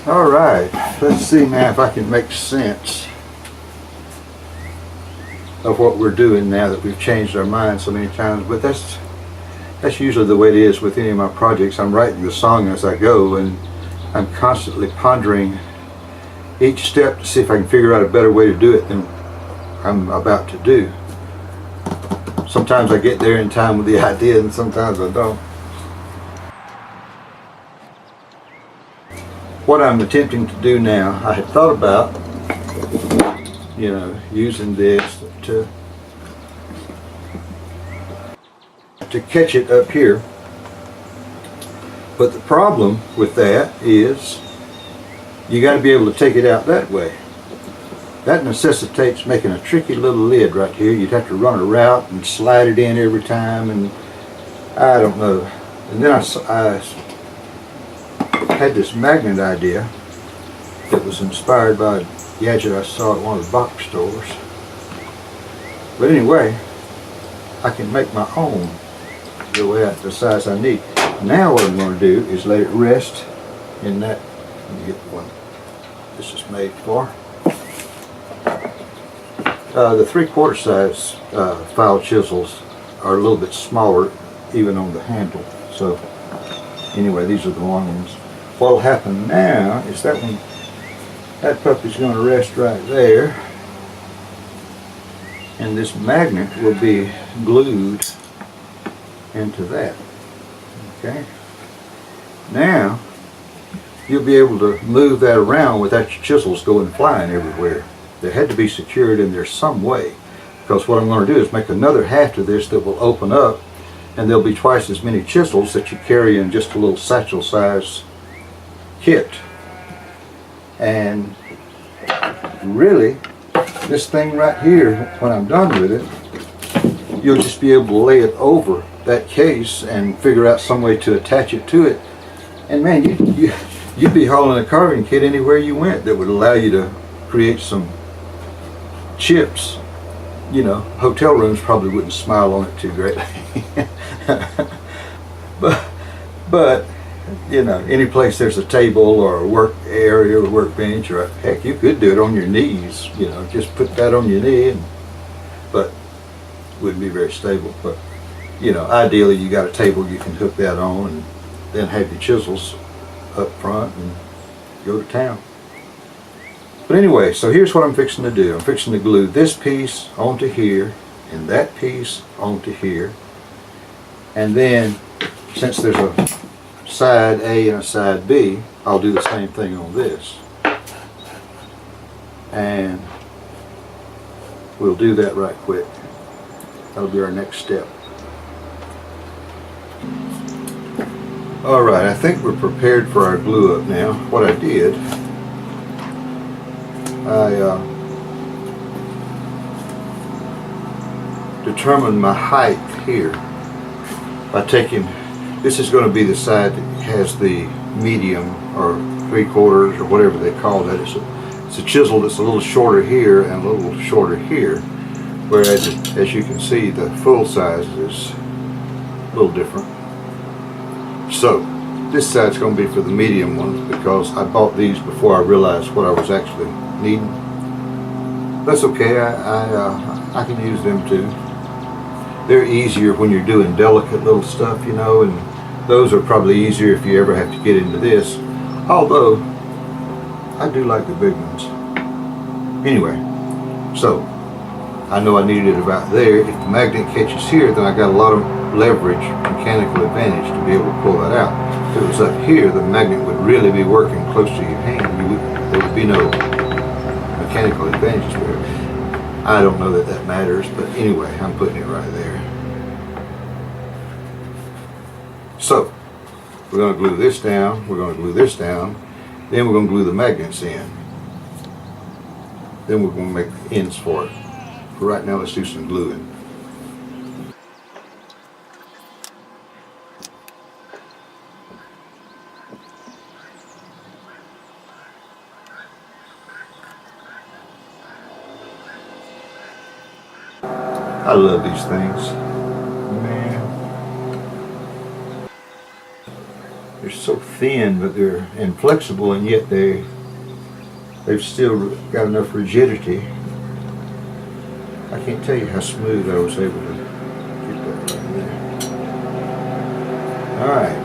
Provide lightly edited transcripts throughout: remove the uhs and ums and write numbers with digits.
Alright, let's see now if I can make sense of what we're doing now that we've changed our minds so many times. But that's usually the way it is with any of my projects. I'm writing the song as I go, and I'm constantly pondering each step to see if I can figure out a better way to do it than I'm about to do. Sometimes I get there in time with the idea, and sometimes I don't. What I'm attempting to do now, I had thought about, you know, using this to catch it up here. But the problem with that is you got to be able to take it out that way. That necessitates making a tricky little lid right here. You'd have to run a route and slide it in every time, and I don't know. And then I had this magnet idea that was inspired by a gadget I saw at one of the box stores. But anyway, I can make my own the size I need. Now what I'm going to do is let it rest in that. Let me get the one this is made for. The 3/4 size file chisels are a little bit smaller even on the handle. So anyway, these are the long ones. What will happen now is that puppy's going to rest right there, and this magnet will be glued into that. Okay. Now you'll be able to move that around without your chisels going flying everywhere. They had to be secured in there some way, because what I'm going to do is make another half to this that will open up, and there'll be twice as many chisels that you carry in just a little satchel size kit. And really, this thing right here, when I'm done with it, you'll just be able to lay it over that case and figure out some way to attach it to it. And man, you'd be hauling a carving kit anywhere you went that would allow you to create some chips. You know, hotel rooms probably wouldn't smile on it too greatly. but you know, any place there's a table or a work area or workbench, or heck, you could do it on your knees. You know, just put that on your knee, but wouldn't be very stable. But you know, ideally you got a table you can hook that on, and then have your chisels up front and go to town. But anyway, so here's what I'm fixing to do. I'm fixing to glue this piece onto here and that piece onto here, and then since there's a side A and a side B, I'll do the same thing on this, and we'll do that right quick. That'll be our next step. Alright, I think we're prepared for our glue up now. What I did, I determined my height here by taking, this is going to be the side that has the medium or 3/4 or whatever they call that. It's a chisel that's a little shorter here and a little shorter here, whereas as you can see, the full size is a little different. So this side's going to be for the medium ones, because I bought these before I realized what I was actually needing. That's okay, I can use them too. They're easier when you're doing delicate little stuff, you know, and those are probably easier if you ever have to get into this, although I do like the big ones. Anyway, so I know I needed it about there. If the magnet catches here, then I got a lot of leverage, mechanical advantage to be able to pull that out. If it was up here, the magnet would really be working close to your hand. There would be no mechanical advantages there. I don't know that that matters, but anyway, I'm putting it right there. So we're going to glue this down, we're going to glue this down, then we're going to glue the magnets in. Then we're going to make the ends for it. For right now, let's do some gluing. I love these things, man. They're so thin, but they're inflexible, and yet they've still got enough rigidity. I can't tell you how smooth I was able to get that right there. All right.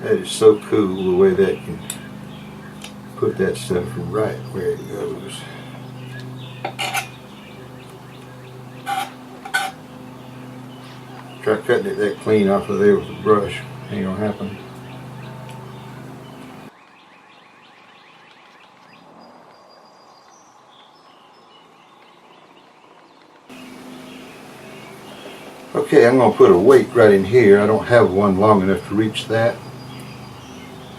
That is so cool the way that can put that stuff right where it goes. Try cutting it that clean off of there with a brush. Ain't gonna happen. Okay, I'm gonna put a weight right in here. I don't have one long enough to reach that.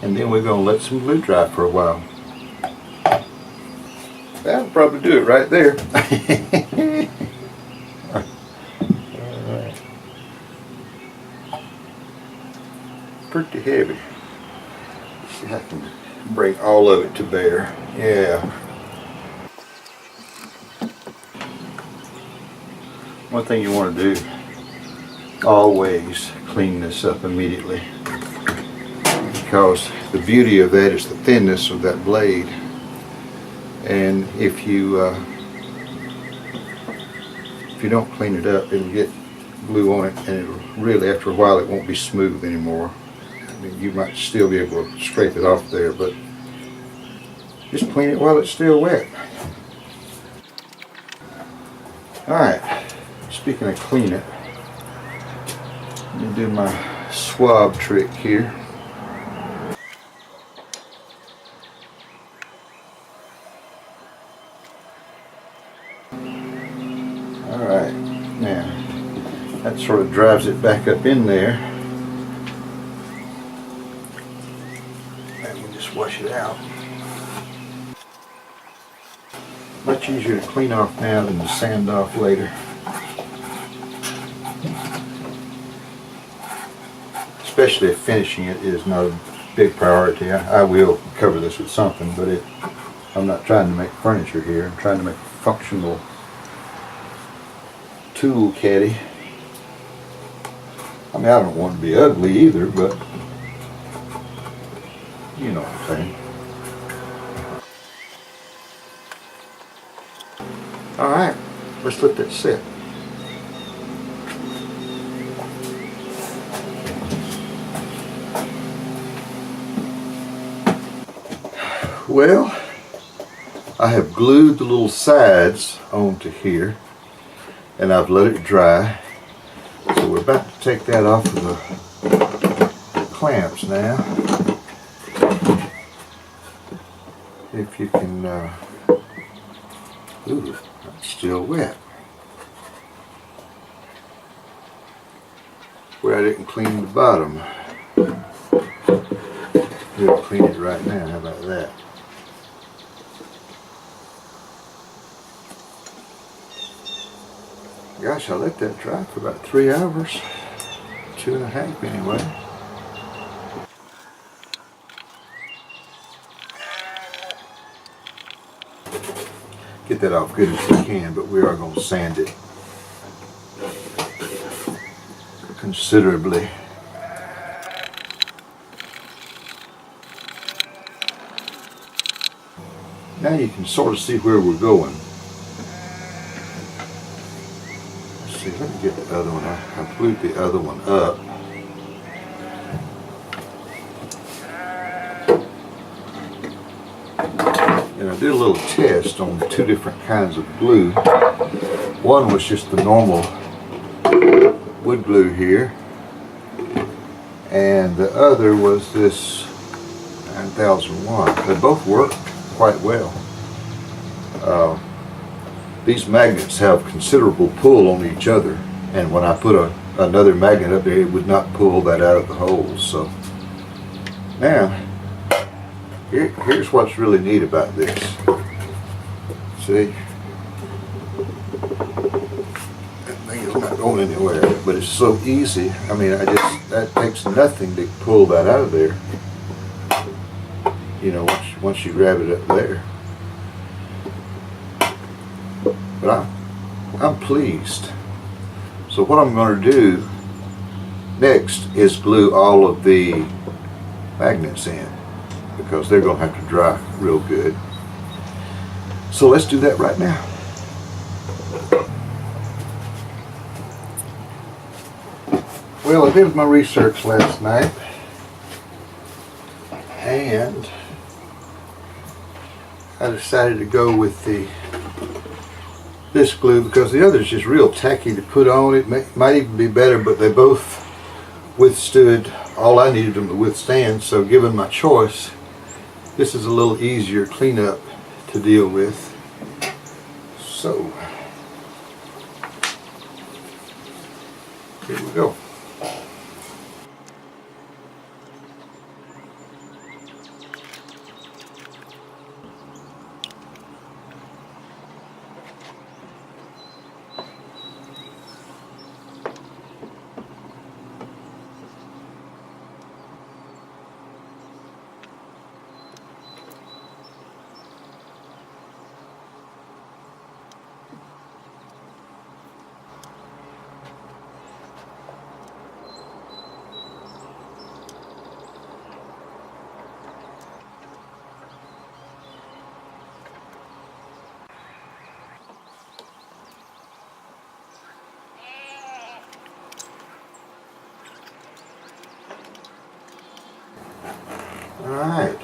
And then we're gonna let some glue dry for a while. That'll probably do it right there. Alright. Pretty heavy. Let's see if I can bring all of it to bear. Yeah. One thing you want to do, always clean this up immediately, because the beauty of that is the thinness of that blade. And if you don't clean it up, it'll get glue on it, and it'll really, after a while, it won't be smooth anymore. I mean, you might still be able to scrape it off there, but just clean it while it's still wet. Alright, speaking of clean it, let me do my swab trick here. Alright, now that sort of drives it back up in there. And we just wash it out. Much easier to clean off now than to sand off later. Especially if finishing it is not a big priority. I will cover this with something, but I'm not trying to make furniture here. I'm trying to make a functional tool caddy. I mean, I don't want to be ugly either, but you know what I'm saying. Alright, let's let that sit. Well, I have glued the little sides onto here, and I've let it dry. So we're about to take that off of the clamps now. If you can, ooh, it's still wet. Where I didn't clean the bottom. We'll clean it right now, how about that? Gosh, I let that dry for about 3 hours. 2.5 anyway. Get that off good as we can, but we are going to sand it considerably. Now you can sort of see where we're going. Let's see, let me get the other one. I glued the other one up. And I did a little test on 2 different kinds of glue. One was just the normal wood glue here, and the other was this 9001. They both worked quite well. these magnets have considerable pull on each other, and when I put another magnet up there, it would not pull that out of the holes. So now here's what's really neat about this. See, that thing is not going anywhere, but it's so easy. I mean, that takes nothing to pull that out of there. You know, once you grab it up there. But I'm pleased. So what I'm going to do next is glue all of the magnets in, because they're going to have to dry real good. So let's do that right now. Well, I did my research last night, and I decided to go with this glue because the other is just real tacky to put on. It might even be better, but they both withstood all I needed them to withstand. So given my choice, this is a little easier cleanup to deal with. So here we go. Alright,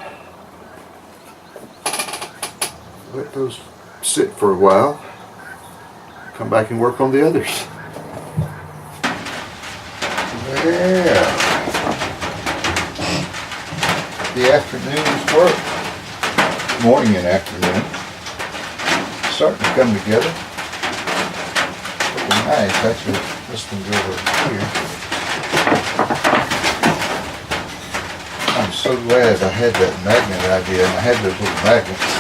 let those sit for a while, come back and work on the others. Yeah, the afternoon's work, morning and afternoon, starting to come together. Looking nice. Actually, this one go over here. I'm so glad I had that magnet idea, and I had those little magnets.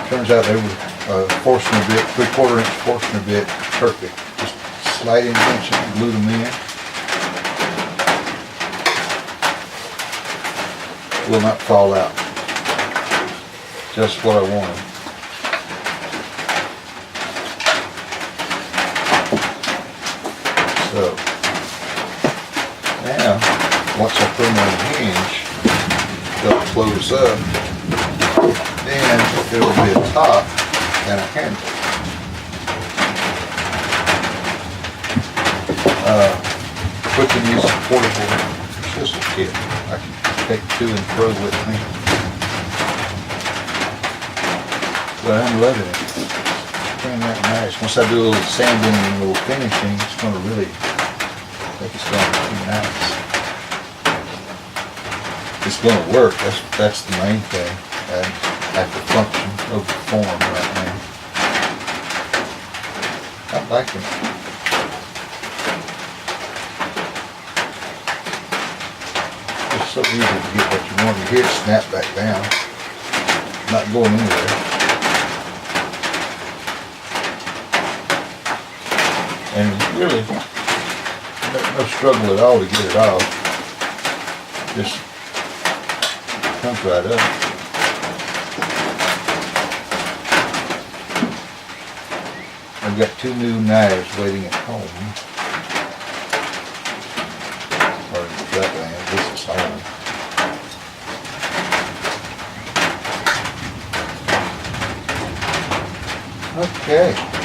Turns out they were Forstner bit, 3/4 inch Forstner bit, perfect. Just slide in tension and glue them in. Will not fall out. Just what I wanted. So now, once I put them on the hinge, they'll close up, then there will be a top and a handle. We can use a portable chisel kit. I can take to and fro with me. But I'm loving it. It's turning out nice. Once I do a little sanding and a little finishing, it's going to really, I think it's going to be nice. It's going to work. That's the main thing. And have to function over the form right now. I'm liking it. It's so easy to get what you want. You hear it snap back down. Not going anywhere. And really, no struggle at all to get it off. Just comes right up. I've got 2 new knives waiting at home. Or that way, this is home. Okay.